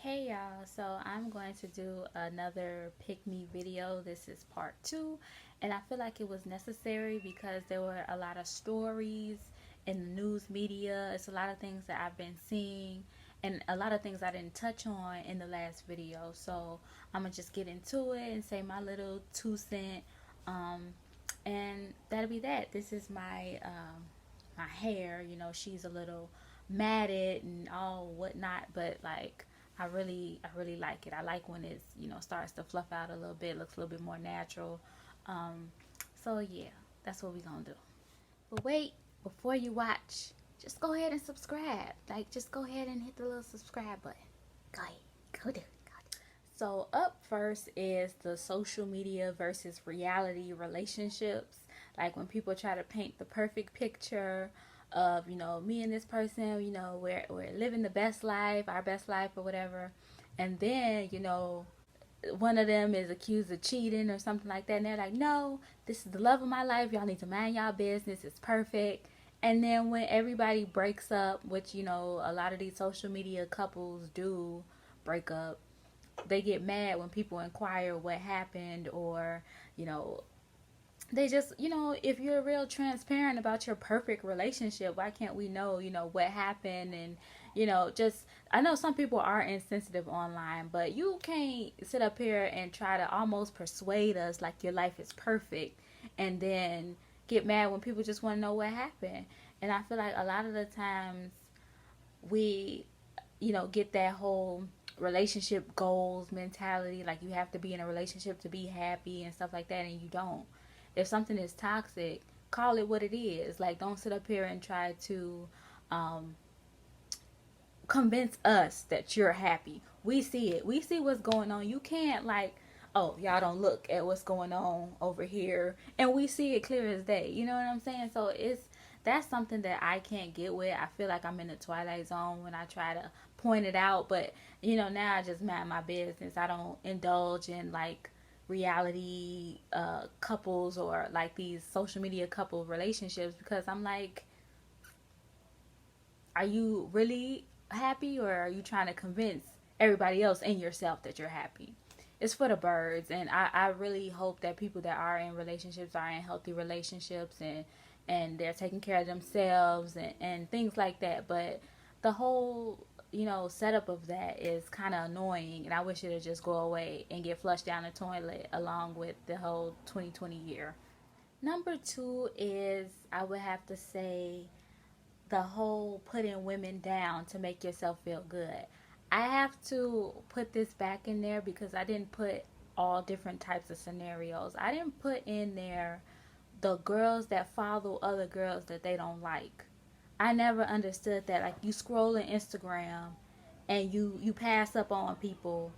Hey y'all, so I'm going to do another pick me video. This is part two, and I feel like it was necessary because there were a lot of stories in the news media. It's a lot of things that I've been seeing, and a lot of things I didn't touch on in the last video. So I'm gonna just get into it and say my little 2 cent, um, and that'll be that. This is my hair. She's a little matted and all whatnot, but like I really like it. I like when it's starts to fluff out a little bit, looks a little bit more natural. Um, so yeah, that's what we gonna do. But wait, before you watch, just go ahead and subscribe. Like, just go ahead and hit the little subscribe button. Go ahead, go do it. So up first is the social media versus reality relationships. Like when people try to paint the perfect picture of, me and this person, we're living the best life, our best life or whatever. And then, one of them is accused of cheating or something like that. And they're like, no, this is the love of my life. Y'all need to mind y'all business. It's perfect. And then when everybody breaks up, which, a lot of these social media couples do break up, they get mad when people inquire what happened, or you know they just, if you're real transparent about your perfect relationship, why can't we know, what happened? And just, I know some people are insensitive online, but you can't sit up here and try to almost persuade us like your life is perfect and then get mad when people just want to know what happened. And I feel like a lot of the times we get that whole relationship goals mentality, like you have to be in a relationship to be happy and stuff like that, and you don't. If something is toxic, call it what it is. Like, don't sit up here and try to um, convince us that you're happy. We see it. We see what's going on. You can't, like, oh, y'all don't look at what's going on over here, and we see it clear as day. You know what I'm saying? So that's something that I can't get with. I feel like I'm in the twilight zone when I try to point it out, but now I just mind my business. I don't indulge in like reality couples or like these social media couple relationships, because I'm like, are you really happy, or are you trying to convince everybody else and yourself that you're happy? It's for the birds. And I really hope that people that are in relationships are in healthy relationships, and they're taking care of themselves and things like that. But the whole setup of that is kind of annoying, and I wish it would just go away and get flushed down the toilet along with the whole 2020 year. Number two is, I would have to say, the whole putting women down to make yourself feel good. I have to put this back in there because I didn't put all different types of scenarios. I didn't put in there the girls that follow other girls that they don't like. I never understood that. Like, you scroll on Instagram and you pass up on people,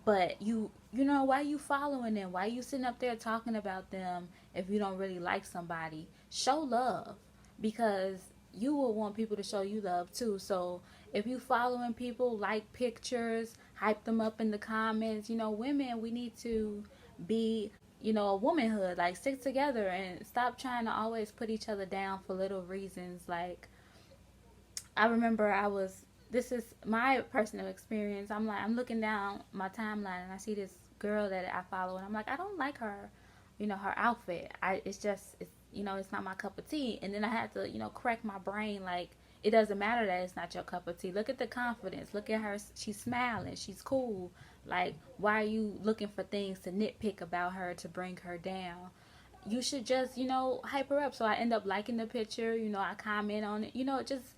but why you following them? Why you sitting up there talking about them if you don't really like somebody? Show love, because you will want people to show you love too. So if you following people, like pictures, hype them up in the comments. Women, we need to be, a womanhood. Like, stick together and stop trying to always put each other down for little reasons. Like, I remember this is my personal experience. I'm looking down my timeline and I see this girl that I follow, and I'm like, I don't like her, her outfit. It's not my cup of tea. And then I had to, crack my brain, like, it doesn't matter that it's not your cup of tea. Look at the confidence. Look at her. She's smiling. She's cool. Like, why are you looking for things to nitpick about her to bring her down? You should just, hype her up. So I end up liking the picture. I comment on it. Just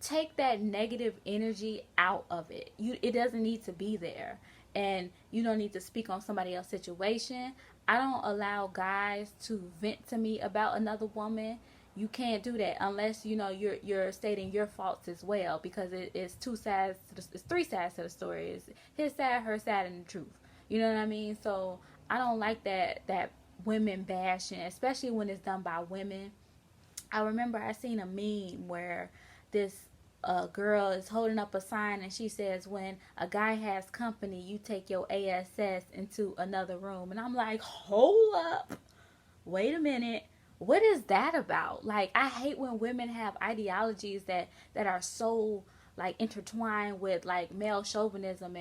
take that negative energy out of it. It doesn't need to be there. And you don't need to speak on somebody else's situation. I don't allow guys to vent to me about another woman. You can't do that unless you're stating your faults as well, because it's two sides. It's three sides to the story. It's his side, her side, and the truth. You know what I mean? So I don't like that women bashing, especially when it's done by women. I remember I seen a meme where this girl is holding up a sign, and she says, when a guy has company, you take your ass into another room. And I'm like, hold up, wait a minute, what is that about? Like, I hate when women have ideologies that are so like intertwined with like male chauvinism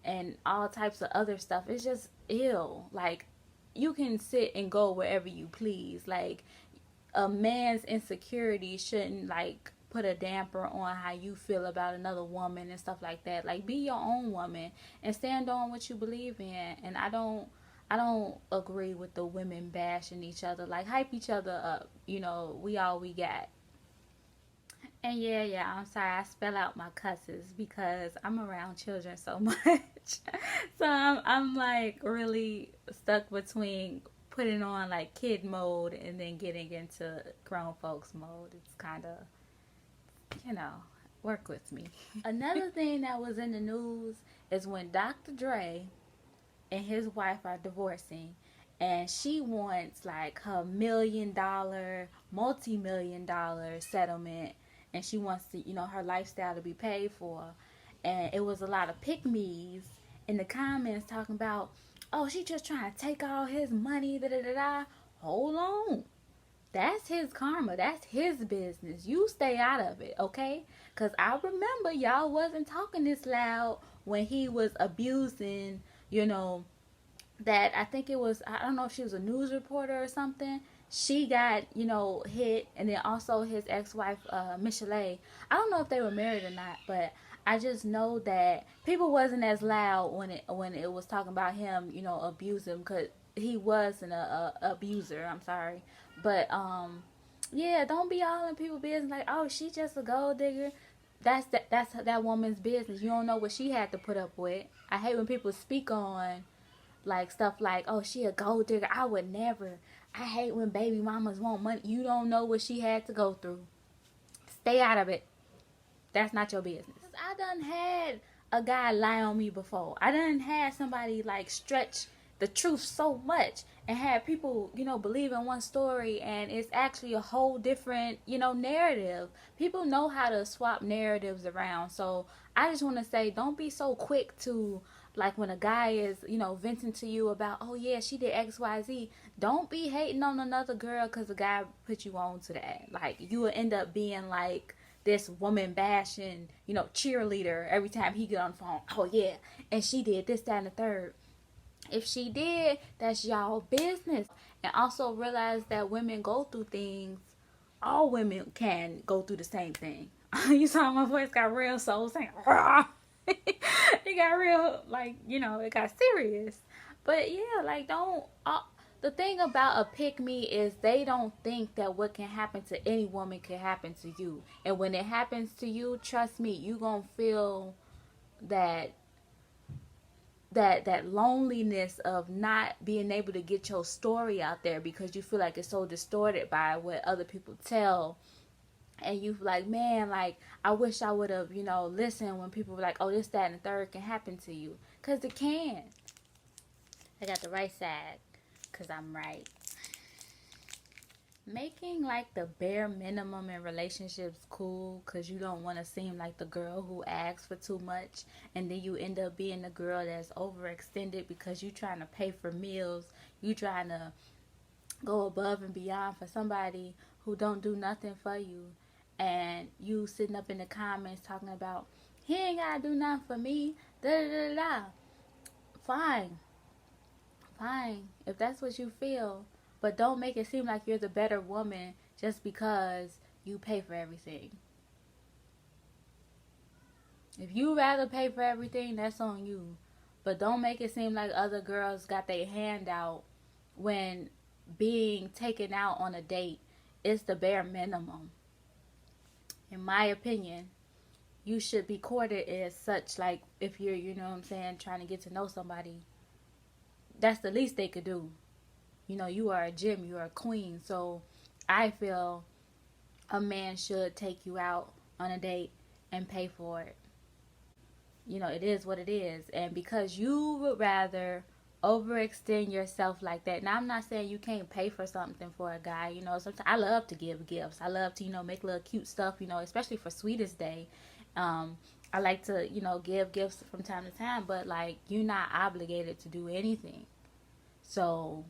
and all types of other stuff. It's just ill. Like, you can sit and go wherever you please. Like, a man's insecurity shouldn't like put a damper on how you feel about another woman and stuff like that. Like, be your own woman and stand on what you believe in. And I don't agree with the women bashing each other. Like, hype each other up. You know, we all we got. And yeah, I'm sorry I spell out my cusses because I'm around children so much. So I'm like really stuck between putting on like kid mode and then getting into grown folks mode. It's kind of, you know, work with me. Another thing that was in the news is when Dr. Dre and his wife are divorcing, and she wants like her $1 million, multi-million-dollar settlement, and she wants to, you know, her lifestyle to be paid for. And it was a lot of pick-me's in the comments talking about, oh, she just trying to take all his money, da da da da. Hold on. That's his karma. That's his business. You stay out of it, okay? Because I remember y'all wasn't talking this loud when he was abusing, you know, that I think it was, I don't know if she was a news reporter or something. She got, you know, hit, and then also his ex-wife, Michelle. I don't know if they were married or not, but I just know that people wasn't as loud when it was talking about him, you know, abusing, because he was an abuser. I'm sorry, but yeah, don't be all in people's business like, oh, she just a gold digger. That's that woman's business. You don't know what she had to put up with. I hate when people speak on like stuff like, oh, she a gold digger. I would never. I hate when baby mamas want money. You don't know what she had to go through. Stay out of it. That's not your business. I done had a guy lie on me before. I done had somebody like stretch the truth so much and had people, you know, believe in one story and it's actually a whole different, you know, narrative. People know how to swap narratives around. So I just want to say, don't be so quick to, like, when a guy is, you know, venting to you about, oh yeah, she did XYZ. Don't be hating on another girl because a guy put you on to that. Like, you will end up being like this woman bashing, you know, cheerleader every time he get on the phone. Oh yeah, and she did this, that, and the third. If she did, that's y'all business. And also realize that women go through things. All women can go through the same thing. You saw my voice got real soul saying, it got real, like, you know, it got serious. But yeah, like, don't. The thing about a pick me is they don't think that what can happen to any woman can happen to you. And when it happens to you, trust me, you gonna feel that loneliness of not being able to get your story out there because you feel like it's so distorted by what other people tell. And you like, man, like, I wish I would have, you know, listened when people were like, oh, this, that, and the third can happen to you. Because it can. I got the right side because I'm right. Making like the bare minimum in relationships cool because you don't want to seem like the girl who asks for too much, and then you end up being the girl that's overextended because you trying to pay for meals, you trying to go above and beyond for somebody who don't do nothing for you, and you sitting up in the comments talking about, he ain't gotta do nothing for me, da da da da. Fine, if that's what you feel. But don't make it seem like you're the better woman just because you pay for everything. If you rather pay for everything, that's on you. But don't make it seem like other girls got their hand out when being taken out on a date is the bare minimum. In my opinion, you should be courted as such. Like, if you're, you know what I'm saying, trying to get to know somebody, that's the least they could do. You know, you are a gem, you are a queen. So I feel a man should take you out on a date and pay for it. You know, it is what it is. And because you would rather overextend yourself like that. Now, I'm not saying you can't pay for something for a guy. You know, sometimes I love to give gifts. I love to, you know, make little cute stuff, you know, especially for Sweetest Day. I like to, you know, give gifts from time to time. But, like, you're not obligated to do anything. So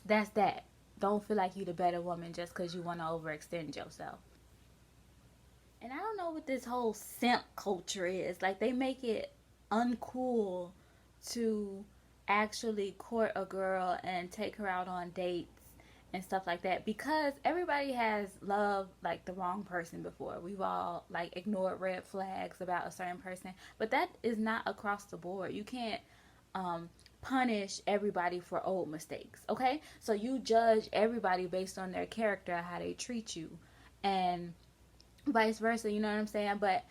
that's that. Don't feel like you're the better woman just because you want to overextend yourself. And I don't know what this whole simp culture is. Like, they make it uncool to actually court a girl and take her out on dates and stuff like that, because everybody has loved like the wrong person before. We've all like ignored red flags about a certain person, but that is not across the board. You can't um punish everybody for old mistakes, okay? So you judge everybody based on their character, how they treat you, and vice versa, you know what I'm saying? But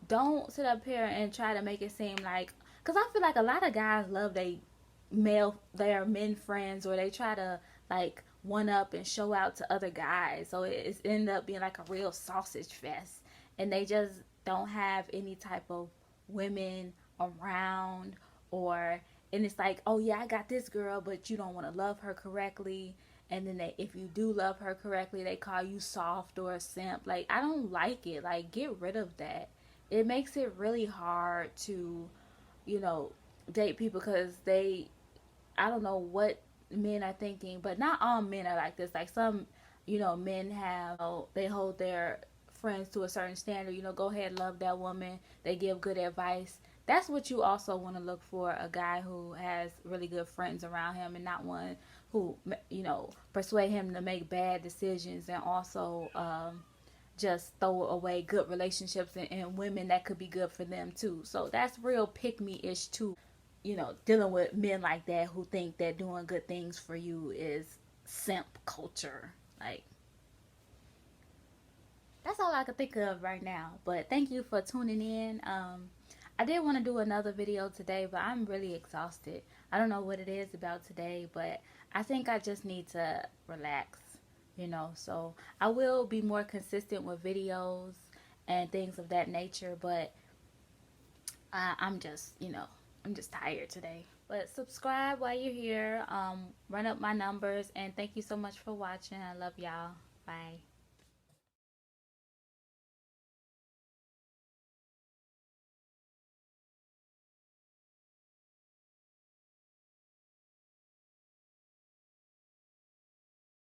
don't sit up here and try to make it seem like, because I feel like a lot of guys love their men friends, or they try to like one up and show out to other guys, so it's end up being like a real sausage fest, and they just don't have any type of women around, or and it's like, oh yeah, I got this girl, but you don't want to love her correctly, and then if you do love her correctly, they call you soft or a simp. Like, I don't like it. Like, get rid of that. It makes it really hard to, you know, date people, because I don't know what men are thinking, but not all men are like this. Like, some, men they hold their friends to a certain standard. Go ahead, love that woman. They give good advice. That's what you also want to look for, a guy who has really good friends around him, and not one who, persuade him to make bad decisions, and also just throw away good relationships and women that could be good for them too. So that's real pick me ish too. Dealing with men like that who think that doing good things for you is simp culture. Like, that's all I can think of right now. But thank you for tuning in. I did want to do another video today, but I'm really exhausted. I don't know what it is about today, but I think I just need to relax, So I will be more consistent with videos and things of that nature, but I'm just, I'm just tired today. But subscribe while you're here. Run up my numbers, and thank you so much for watching. I love y'all. Bye.